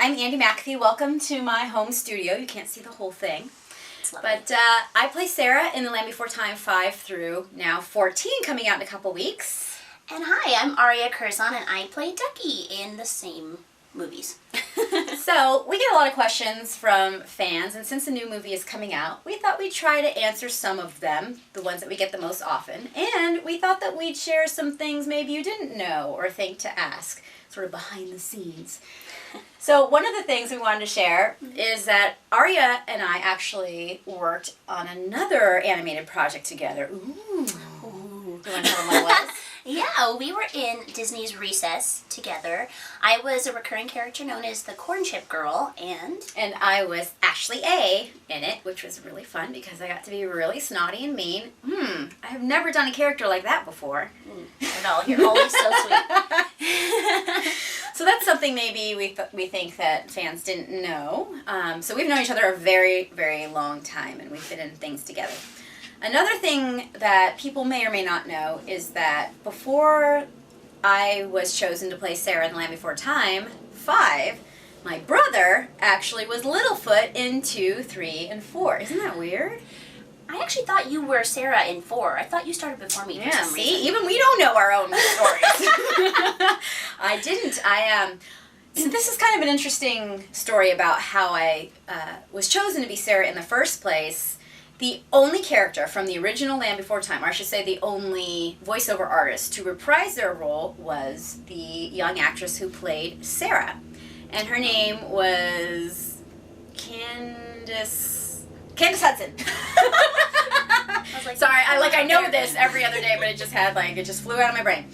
I'm Anndi McAfee. Welcome to my home studio. You can't see the whole thing. It's lovely. But I play Cera in The Land Before Time 5 through now 14, coming out in a couple weeks. And hi, I'm Aria Curzon, and I play Ducky in the same movies. So, we get a lot of questions from fans, and since the new movie is coming out, we thought we'd try to answer some of them, the ones that we get the most often, and we thought that we'd share some things maybe you didn't know or think to ask, sort of behind the scenes. So one of the things we wanted to share is that Aria and I actually worked on another animated project together. Ooh. Do you want to tell them what it was? Yeah, we were in Disney's Recess together. I was a recurring character known as the Corn Chip Girl, and I was Ashley A. in it, which was really fun because I got to be really snotty and mean. I have never done a character like that before. No, you're always so sweet. So that's something maybe we think that fans didn't know. So we've known each other a very, very long time, and we fit in things together. Another thing that people may or may not know is that before I was chosen to play Cera in The Land Before Time 5, my brother actually was Littlefoot in 2, 3, and 4. Isn't that weird? I actually thought you were Cera in 4. I thought you started before me for some reason. Even we don't know our own stories. I didn't. So this is kind of an interesting story about how I was chosen to be Cera in the first place. The only character from the original Land Before Time, or I should say the only voiceover artist to reprise their role, was the young actress who played Cera. And her name was Candace Hudson. Sorry, I know this every other day, but it just flew out of my brain.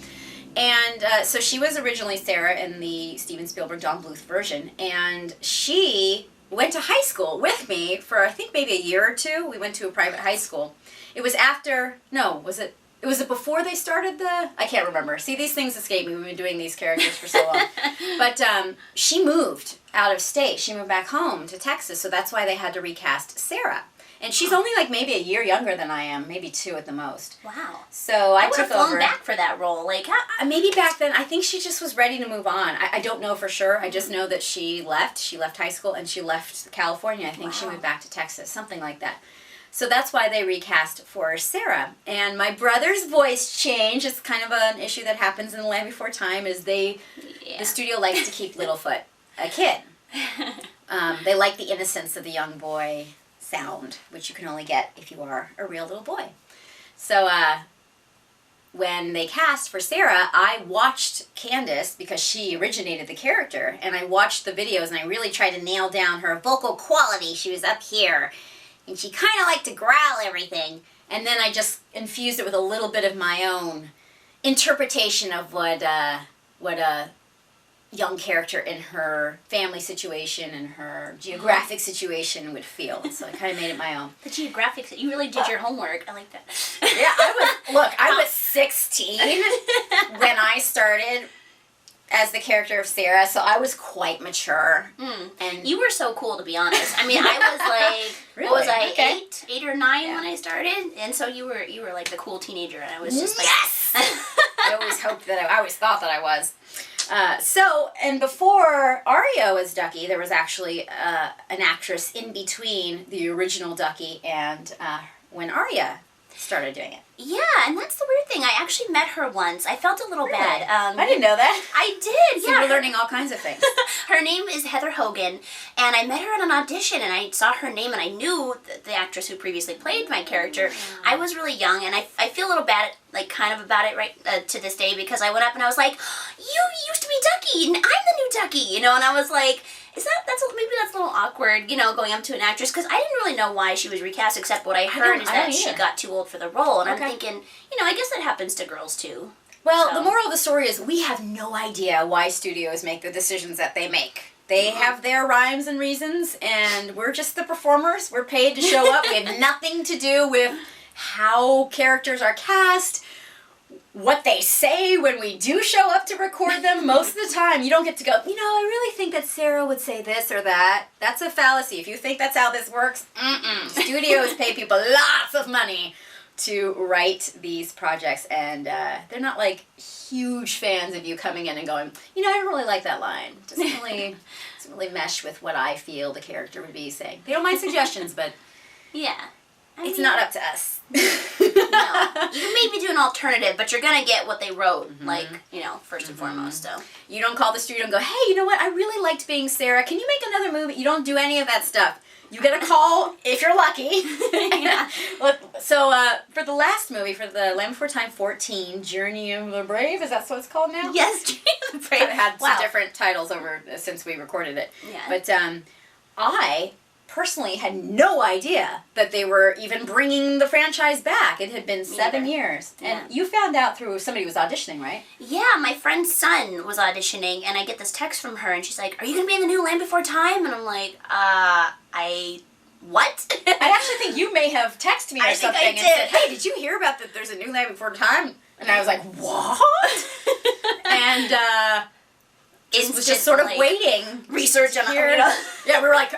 And so she was originally Cera in the Steven Spielberg Don Bluth version, and she went to high school with me for I think maybe a year or two. We went to a private high school. It was before they started I can't remember. See, these things escape me. We've been doing these characters for so long. But she moved out of state. She moved back home to Texas, so that's why they had to recast Cera. And she's only like maybe a year younger than I am, maybe 2 at the most. Wow. So I would have flown back for that role. Maybe back then, I think she just was ready to move on. I don't know for sure. I just know that she left. She left high school and she left California. I think she moved back to Texas, something like that. So that's why they recast for Cera. And my brother's voice change is kind of an issue that happens in The Land Before Time, is the studio likes to keep Littlefoot a kid. They like the innocence of the young boy sound, which you can only get if you are a real little boy. So when they cast for Cera, I watched Candace, because she originated the character, and I watched the videos and I really tried to nail down her vocal quality. She was up here and she kind of liked to growl everything, and then I just infused it with a little bit of my own interpretation of what a young character in her family situation and her geographic situation would feel. So I kind of made it my own. The geographic, you really did your homework. I like that. Yeah, I was 16 when I started as the character of Cera, so I was quite mature. And you were so cool, to be honest. I mean, I was like, really? What was I, 8 or 9 when I started? And so you were like the cool teenager, and I was just like... Yes! I always thought that I was. And before Aria was Ducky, there was actually an actress in between the original Ducky and when Aria started doing it. Yeah, and that's the weird thing. I actually met her once. I felt a little bad. I didn't know that. I did, So you're learning all kinds of things. Her name is Heather Hogan, and I met her at an audition, and I saw her name, and I knew the actress who previously played my character. I was really young, and I feel a little bad, kind of about it right to this day, because I went up and I was like, you used to be Ducky, and I'm the new Ducky, and I was like, maybe that's a little awkward, going up to an actress, because I didn't really know why she was recast, except what I heard is that she got too old for the role, and I'm thinking, I guess that happens to girls too. Well, the moral of the story is we have no idea why studios make the decisions that they make. They have their rhymes and reasons, and we're just the performers. We're paid to show up. We have nothing to do with how characters are cast, what they say when we do show up to record them. Most of the time, you don't get to go, I really think that Cera would say this or that. That's a fallacy. If you think that's how this works, Studios pay people lots of money to write these projects, and they're not like huge fans of you coming in and going, I don't really like that line. It doesn't really mesh with what I feel the character would be saying. They don't mind suggestions, but yeah. It's not up to us. No. You can maybe do an alternative, but you're going to get what they wrote, first and foremost. So you don't call the studio and go, hey, you know what? I really liked being Cera. Can you make another movie? You don't do any of that stuff. You get a call if you're lucky. Yeah. So for the last movie, for the Land Before Time 14, Journey of the Brave, is that what it's called now? Yes, Journey of the Brave. It had some different titles over since we recorded it. Yeah. But I personally had no idea that they were even bringing the franchise back. It had been 7 years. Yeah. And you found out through somebody was auditioning, right? Yeah, my friend's son was auditioning, and I get this text from her, and she's like, are you going to be in the new Land Before Time? And I'm like, what? I actually think you may have texted me or something and said, hey, did you hear about that there's a new Land Before Time? And I was like, what? And just sort of waiting. Research on it. Yeah, we were like,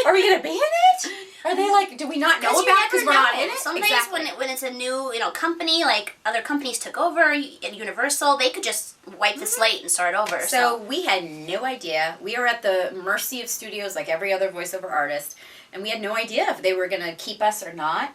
are we going to be in it? Are they like, do we not know about it because we're not in it? Sometimes when it's a new company, like other companies took over at Universal, they could just wipe the slate and start over. So we had no idea. We are at the mercy of studios like every other voiceover artist. And we had no idea if they were going to keep us or not.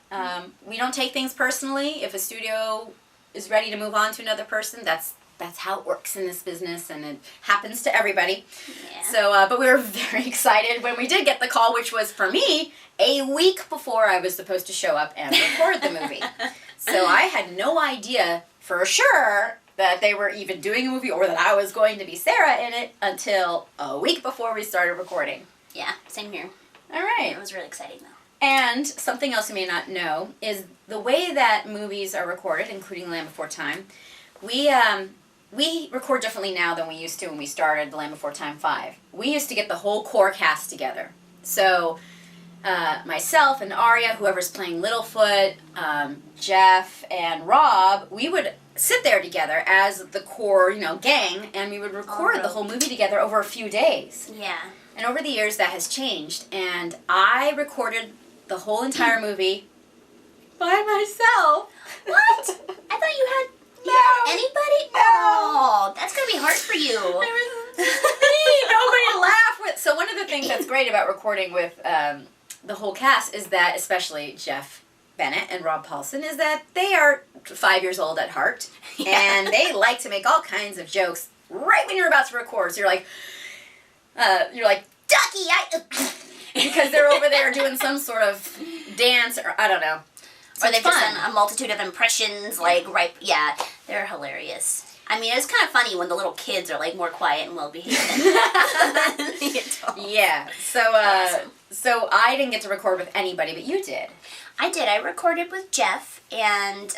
We don't take things personally. If a studio is ready to move on to another person, that's how it works in this business, and it happens to everybody. Yeah. So, but we were very excited when we did get the call, which was, for me, a week before I was supposed to show up and record the movie. So I had no idea for sure that they were even doing a movie or that I was going to be Cera in it until a week before we started recording. Yeah, same here. All right. It was really exciting, though. And something else you may not know is the way that movies are recorded, including Land Before Time, we record differently now than we used to when we started The Land Before Time 5. We used to get the whole core cast together. So myself and Aria, whoever's playing Littlefoot, Jeff, and Rob, we would sit there together as the core, gang, and we would record the whole movie together over a few days. Yeah. And over the years, that has changed. And I recorded the whole entire movie by myself. What? I thought you had... Anybody? No. Oh, that's going to be hard for you. Nobody laugh with. So one of the things that's great about recording with the whole cast is that, especially Jeff Bennett and Rob Paulson, is that they are 5 years old at heart. Yeah. And they like to make all kinds of jokes right when you're about to record. So you're like, Ducky, because they're over there doing some sort of dance, or I don't know. Or they've just done a multitude of impressions, they're hilarious. I mean, it's kind of funny when the little kids are, more quiet and well-behaved. Yeah, so I didn't get to record with anybody, but you did. I did. I recorded with Jeff and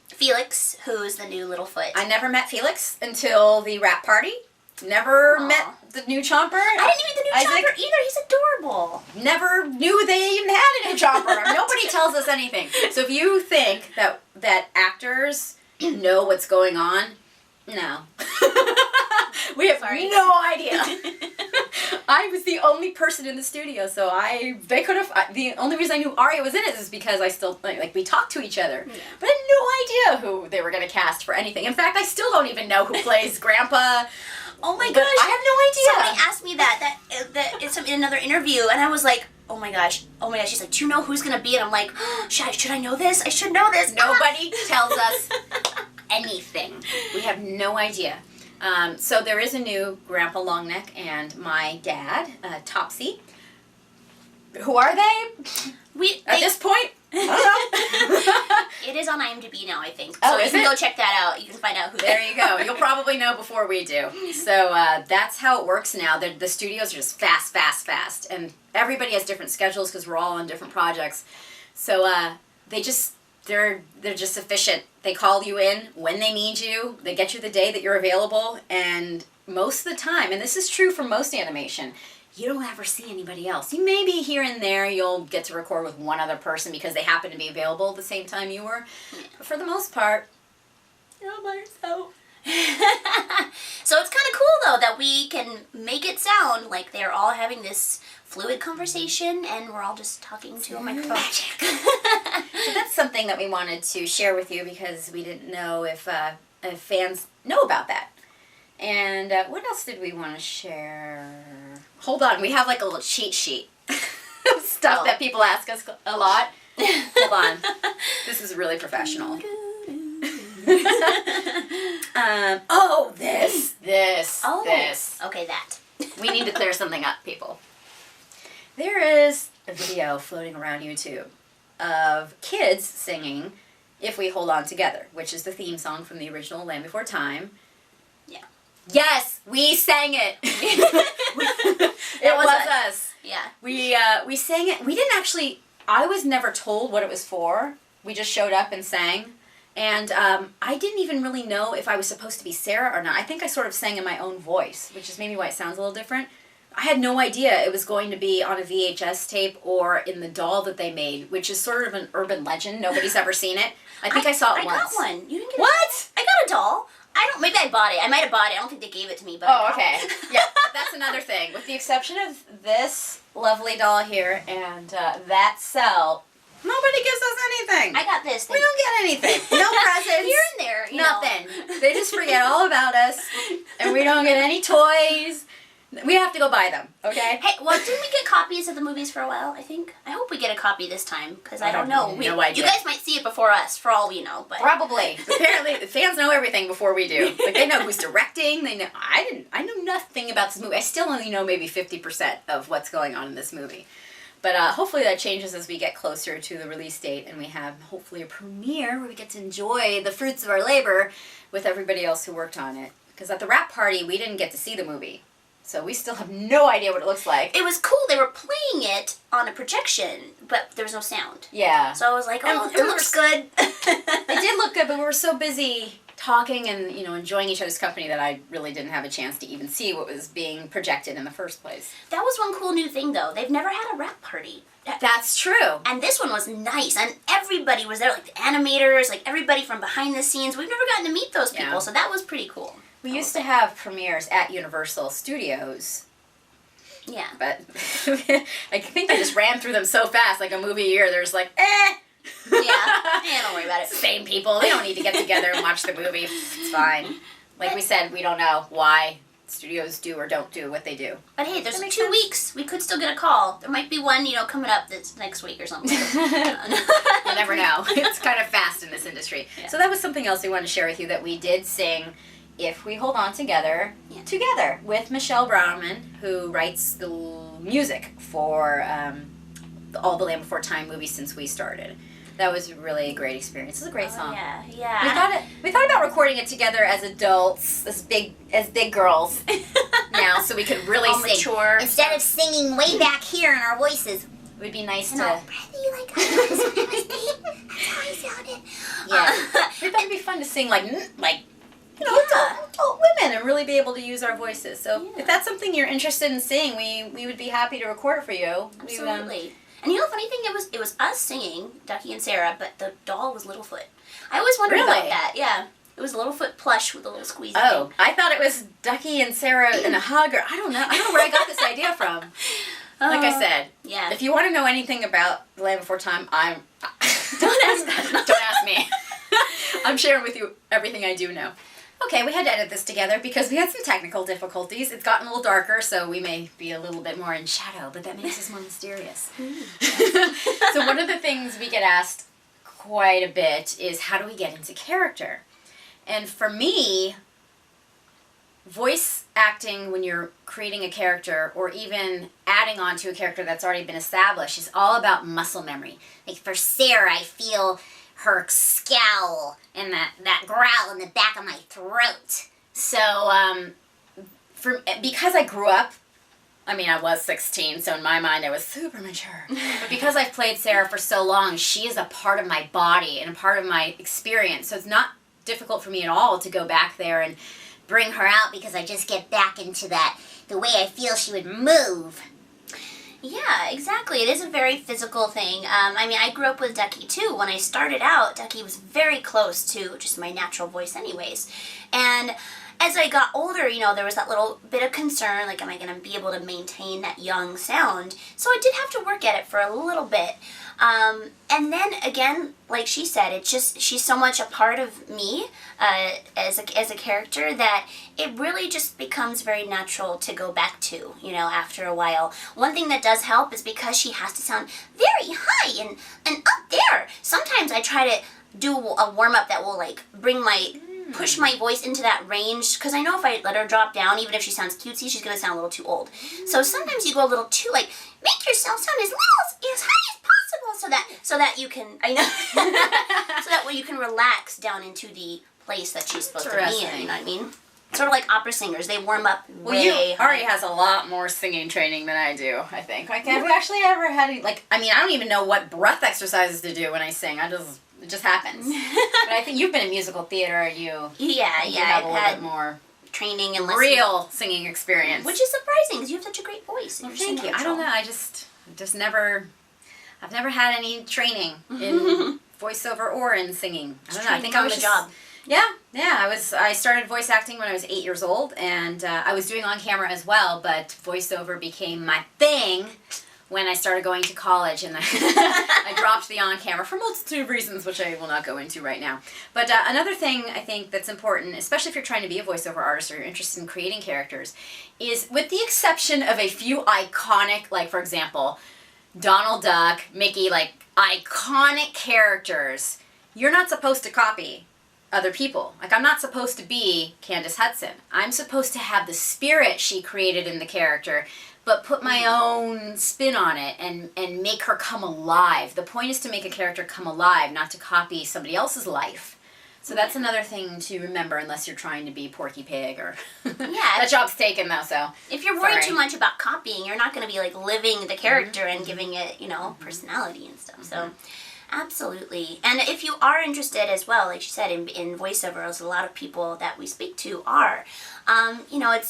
Felix, who's the new Littlefoot. I never met Felix until the rap party. Never met the new Chomper. I didn't meet the new Chomper either. He's adorable. Never knew they even had a new Chomper. Nobody tells us anything. So if you think that actors know what's going on, no. We have no idea. I was the only person in the studio, so they could have. The only reason I knew Aria was in it is because I still we talked to each other, but I had no idea who they were going to cast for anything. In fact, I still don't even know who plays Grandpa. Oh my gosh! I have no idea. Somebody asked me that in another interview, and I was like, oh my gosh. She's like, do you know who's going to be? And I'm like, should I know this? I should know this. Nobody tells us anything. We have no idea. So there is a new Grandpa Longneck and my dad, Topsy. Who are they? At this point, I don't know. It is on IMDb now, I think. Oh, so you can go check that out. You can find out who. There you go. You'll probably know before we do. So that's how it works now. The studios are just fast, and everybody has different schedules because we're all on different projects. So they're just efficient. They call you in when they need you. They get you the day that you're available, and most of the time, and this is true for most animation, you don't ever see anybody else. You maybe here and there you'll get to record with one other person because they happen to be available at the same time you were. But for the most part, you're all by yourself. So it's kind of cool, though, that we can make it sound like they're all having this fluid conversation and we're all just talking to a microphone. So that's something that we wanted to share with you because we didn't know if fans know about that. And what else did we want to share? Hold on, we have like a little cheat sheet of stuff that people ask us a lot. Hold on. This is really professional. This. Okay, that. We need to clear something up, people. There is a video floating around YouTube of kids singing If We Hold On Together, which is the theme song from the original Land Before Time. Yeah. Yes, we sang it. It was us. Yeah. We sang it. We didn't actually, I was never told what it was for. We just showed up and sang. And I didn't even really know if I was supposed to be Cera or not. I think I sort of sang in my own voice, which is maybe why it sounds a little different. I had no idea it was going to be on a VHS tape or in the doll that they made, which is sort of an urban legend. Nobody's ever seen it. I think I saw it once. I got one. You didn't get What? I got a doll. Maybe I bought it. I might have bought it. I don't think they gave it to me. But Oh, okay. Yeah, that's another thing. With the exception of this lovely doll here and that cell, nobody gives us anything. I got this. We don't get anything. No presents. Here and there. Nothing. They just forget all about us, and we don't get any toys. We have to go buy them, okay? Hey, well, didn't we get copies of the movies for a while, I think? I hope we get a copy this time, because I don't know. No idea. You guys might see it before us, for all we know. But Probably. Apparently, the fans know everything before we do. Like, they know who's directing. They know. I know nothing about this movie. I still only know maybe 50% of what's going on in this movie. But hopefully that changes as we get closer to the release date and we have hopefully a premiere where we get to enjoy the fruits of our labor with everybody else who worked on it. Because at the wrap party, we didn't get to see the movie. So we still have no idea what it looks like. it was cool. They were playing it on a projection, but there was no sound. Yeah. So I was like, oh, And it looks good. It did look good, but we were so busy talking and, enjoying each other's company that I really didn't have a chance to even see what was being projected in the first place. That was one cool new thing, though. They've never had a wrap party. That's true. And this one was nice, and everybody was there, like the animators, like everybody from behind the scenes. We've never gotten to meet those people, so that was pretty cool. We used to have premieres at Universal Studios. Yeah. But I think they just ran through them so fast, like a movie a year. There's like, Yeah, don't worry about it. Same people. They don't need to get together and watch the movie. It's fine. Like we said, we don't know why studios do or don't do what they do. But hey, there's 2 sense. weeks. We could still get a call. There might be one, coming up that's next week or something. You never know. It's kind of fast in this industry. Yeah. So that was something else we wanted to share with you, that we did sing If We Hold On Together, together with Michelle Brownman, who writes the music for all the Land Before Time movies since we started. That was really a great experience. It was a great song. Yeah. We thought about recording it together as adults, as big girls now, so we could really All sing. mature. Instead of singing way back here in our voices, it would be nice to. That's how I sounded. Yeah. We thought it'd be fun to sing like adult women and really be able to use our voices. So if that's something you're interested in seeing, we would be happy to record it for you. Absolutely. And the funny thing, it was us singing, Ducky and Cera, but the doll was Littlefoot. I always wondered about that. Yeah. It was a Littlefoot plush with a little squeezy thing. I thought it was Ducky and Cera in a hug, or I don't know where I got this idea from. Like I said, if you want to know anything about The Land Before Time, don't ask me. I'm sharing with you everything I do know. Okay, we had to edit this together because we had some technical difficulties. It's gotten a little darker, so we may be a little bit more in shadow, but that makes us more mysterious. So one of the things we get asked quite a bit is, how do we get into character? And for me, voice acting when you're creating a character or even adding on to a character that's already been established is all about muscle memory. Like for Cera, I feel her scowl and that growl in the back of my throat. So because I grew up, I was 16, so in my mind I was super mature. But because I've played Cera for so long, she is a part of my body and a part of my experience. So it's not difficult for me at all to go back there and bring her out, because I just get back into the way I feel she would move. Yeah, exactly. It is a very physical thing. I mean, I grew up with Ducky too. When I started out, Ducky was very close to just my natural voice anyways. And as I got older, there was that little bit of concern, like, am I going to be able to maintain that young sound? So I did have to work at it for a little bit. And then again, like she said, she's so much a part of me as a character that it really just becomes very natural to go back to, after a while. One thing that does help is because she has to sound very high and up there. Sometimes I try to do a warm-up that will, like, push my voice into that range, because I know if I let her drop down, even if she sounds cutesy, she's going to sound a little too old. So sometimes you go a little too, like, make yourself sound as high as possible so that you can, I know, so that way you can relax down into the place that she's supposed to be in, you know what I mean? Sort of like opera singers, they warm up way high. Aria has a lot more singing training than I do, I think. Like, have we actually ever had any, like, I mean, I don't even know what breath exercises to do when I sing. It just happens. But I think you've been in musical theater, and you have a little bit more training and real singing experience, which is surprising because you have such a great voice. Well, thank you. I don't know. I've never had any training in voiceover or in singing. I don't know. I think I was on the job. Yeah. I started voice acting when I was 8 years old, and I was doing on camera as well. But voiceover became my thing when I started going to college, and I dropped the on-camera for a multitude of reasons, which I will not go into right now. But another thing I think that's important, especially if you're trying to be a voiceover artist or you're interested in creating characters, is with the exception of a few iconic, like, for example, Donald Duck, Mickey, like, iconic characters, you're not supposed to copy other people. Like, I'm not supposed to be Candace Hudson. I'm supposed to have the spirit she created in the character, but put my own spin on it and make her come alive. The point is to make a character come alive, not to copy somebody else's life. So that's another thing to remember, unless you're trying to be Porky Pig or... that job's taken, though, so... If you're worried too much about copying, you're not going to be, like, living the character and giving it, personality and stuff, so... Absolutely. And if you are interested as well, like you said, in voiceover, as a lot of people that we speak to are,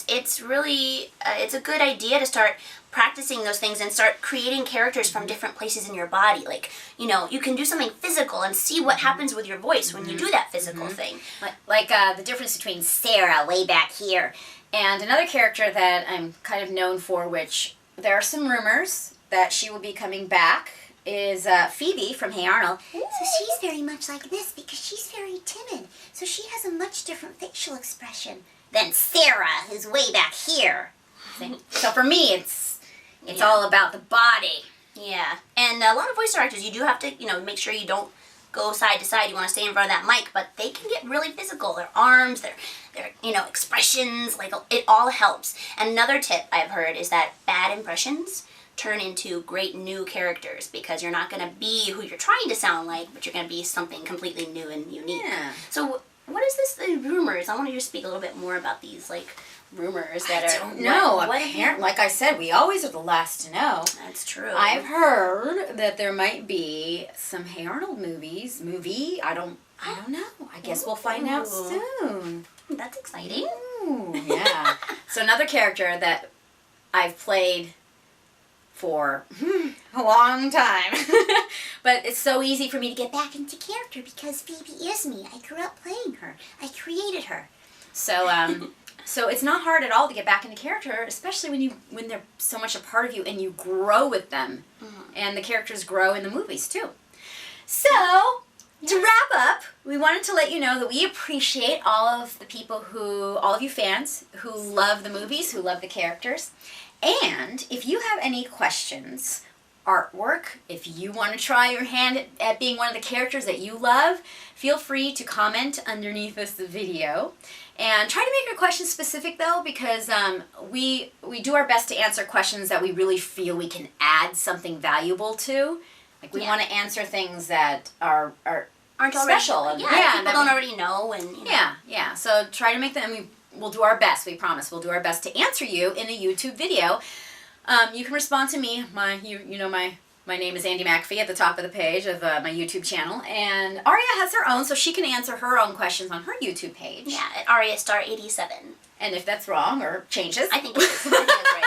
it's really, it's a good idea to start practicing those things and start creating characters from different places in your body. Like, you can do something physical and see what happens with your voice when you do that physical thing. Like the difference between Cera, way back here, and another character that I'm kind of known for, which there are some rumors that she will be coming back, is Phoebe from Hey Arnold. So she's very much like this because she's very timid. So she has a much different facial expression than Cera, who's way back here. So for me, it's all about the body. Yeah, and a lot of voice actors, you do have to, make sure you don't go side to side. You want to stay in front of that mic, but they can get really physical. Their arms, their expressions, like, it all helps. And another tip I've heard is that bad impressions turn into great new characters, because you're not going to be who you're trying to sound like, but you're going to be something completely new and unique. Yeah. So what is this, the rumors? I want you to speak a little bit more about these, like, rumors that I don't know. Like I said, we always are the last to know. That's true. I've heard that there might be some Hey Arnold movie. I don't know. I guess we'll find out soon. That's exciting. Ooh, yeah. So another character that I've played for a long time. But it's so easy for me to get back into character because Phoebe is me. I grew up playing her. I created her. So so it's not hard at all to get back into character, especially when they're so much a part of you and you grow with them. And the characters grow in the movies too. So, to wrap up, we wanted to let you know that we appreciate all of you fans who love the movies, who love the characters. And if you have any questions, artwork, if you want to try your hand at being one of the characters that you love, feel free to comment underneath this video. And try to make your questions specific, though, because we do our best to answer questions that we really feel we can add something valuable to. Like, we want to answer things that aren't special. Already, people don't already know. And Yeah. So try to make them. We'll do our best. We promise. We'll do our best to answer you in a YouTube video. You can respond to me. My name is Anndi McAfee at the top of the page of my YouTube channel, and Aria has her own, so she can answer her own questions on her YouTube page. Yeah, at Aria Star 87. And if that's wrong or changes, I think it is. I think that's right.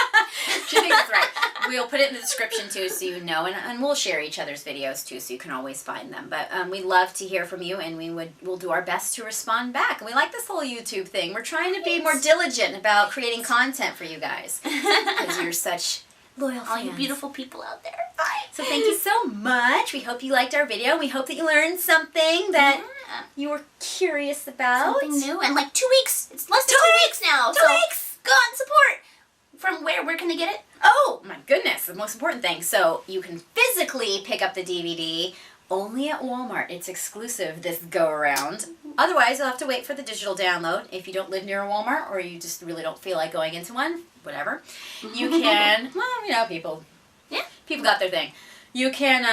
She thinks it's right. We'll put it in the description too, so you know, and we'll share each other's videos too, so you can always find them. But we love to hear from you, and we'll do our best to respond back. And we like this whole YouTube thing. We're trying to be more diligent about creating content for you guys, because you're such loyal fans. All you beautiful people out there. Bye. So thank you so much. We hope you liked our video. We hope that you learned something that you were curious about. Something new. And like 2 weeks. It's less than 2 weeks now. 2 so weeks. Go out and support. From where? Where can they get it? Oh, my goodness. The most important thing. So you can physically pick up the DVD only at Walmart. It's exclusive this go-around. Otherwise, you'll have to wait for the digital download. If you don't live near a Walmart or you just really don't feel like going into one, whatever, you can, well, you know, people got their thing. You can,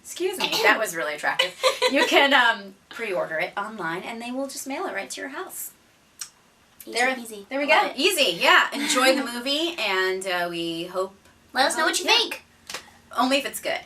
excuse me, that was really attractive. You can pre-order it online and they will just mail it right to your house. Easy. There we go. Easy, yeah. Enjoy the movie, and we hope... Let us know what you think. Only if it's good.